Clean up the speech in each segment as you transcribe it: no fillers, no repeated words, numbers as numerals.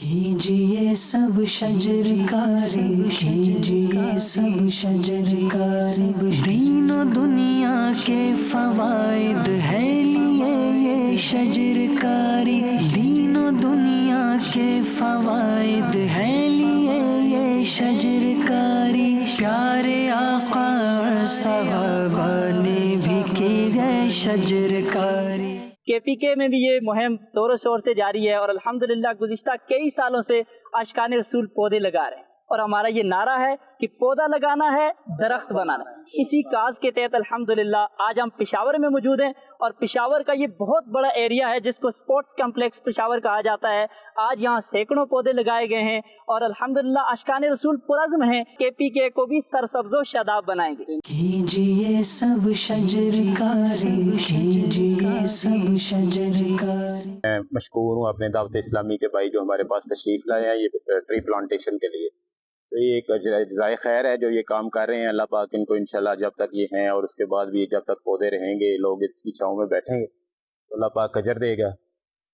कीजिए सब शजरकारी, कीजिए सब शजरकारी, दीनो दुनिया के फवाइद है लिए ये शजरकारी, दीनो दुनिया के फवाइद है लिए ये शजरकारी, प्यारे आका और सहाबा ने भी की है शजरकारी। KPK में भी ये मुहिम ज़ोरों शोर से जारी है और अल्हम्दुलिल्लाह गुज़िश्ता कई सालों से आशिकाने रसूल पौधे लगा रहे हैं और हमारा ये नारा है कि पौधा लगाना है, दरख्त बनाना है। इसी काज के तहत अल्हम्दुलिल्लाह आज हम पेशावर में मौजूद हैं और पेशावर का ये बहुत बड़ा एरिया है जिसको स्पोर्ट्स कम्प्लेक्स पेशावर कहा जाता है। आज यहाँ सैकड़ों पौधे लगाए गए हैं और अल्हम्दुलिल्लाह आशिकाने रसूल पुरज़्म हैं। KPK को भी सरसब्ज़ो शादाब बनाएंगे। कीजिए सब शजरकारी, कीजिए सब शजरकारी। मैं मशकूर हूँ अपने दावत इस्लामी के भाई जो हमारे पास तशरीफ लाए हैं ये ट्री प्लांटेशन के लिए। तो ये एक जज़ाए खैर है जो ये काम कर रहे हैं। अल्लाह पाक इनको इंशाल्लाह जब तक ये हैं और उसके बाद भी जब तक पौधे रहेंगे लोग इसकी छाँव में बैठेंगे तो अल्लाह पाक अजर देगा।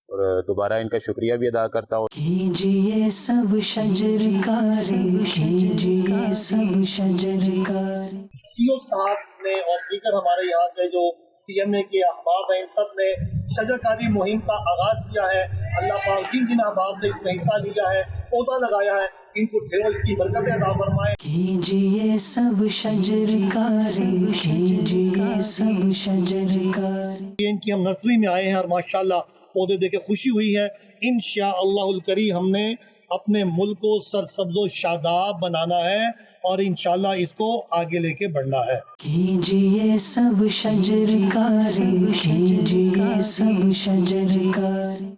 और दोबारा इनका शुक्रिया भी अदा करता हूँ। कीजिए सब शजरकारी, कीजिए सब शजरकारी। CEO साहब ने और दीगर हमारे यहाँ के जो CMA के अहबाब हैं, इन सब ने शजरकारी मुहिम का आगाज किया है। अल्लाह पाक जिन जिन अहबाब ने इसमें हिस्सा लिया है, पौधा लगाया है, इनको ढेरों इसकी बरकतें अता फरमाए। कीजिए सब शजरकारी, कीजिए सब शजरकारी। इनकी हम नर्सरी में आए हैं और माशाल्लाह पौधे देखे खुशी हुई है। इंशाअल्लाहुल करीम हमने अपने मुल्क को सरसब्ज़ो शादाब बनाना है और इंशाल्लाह इसको आगे लेके बढ़ना है। कीजिए सब शजरकारी, कीजिए सब शजरकारी।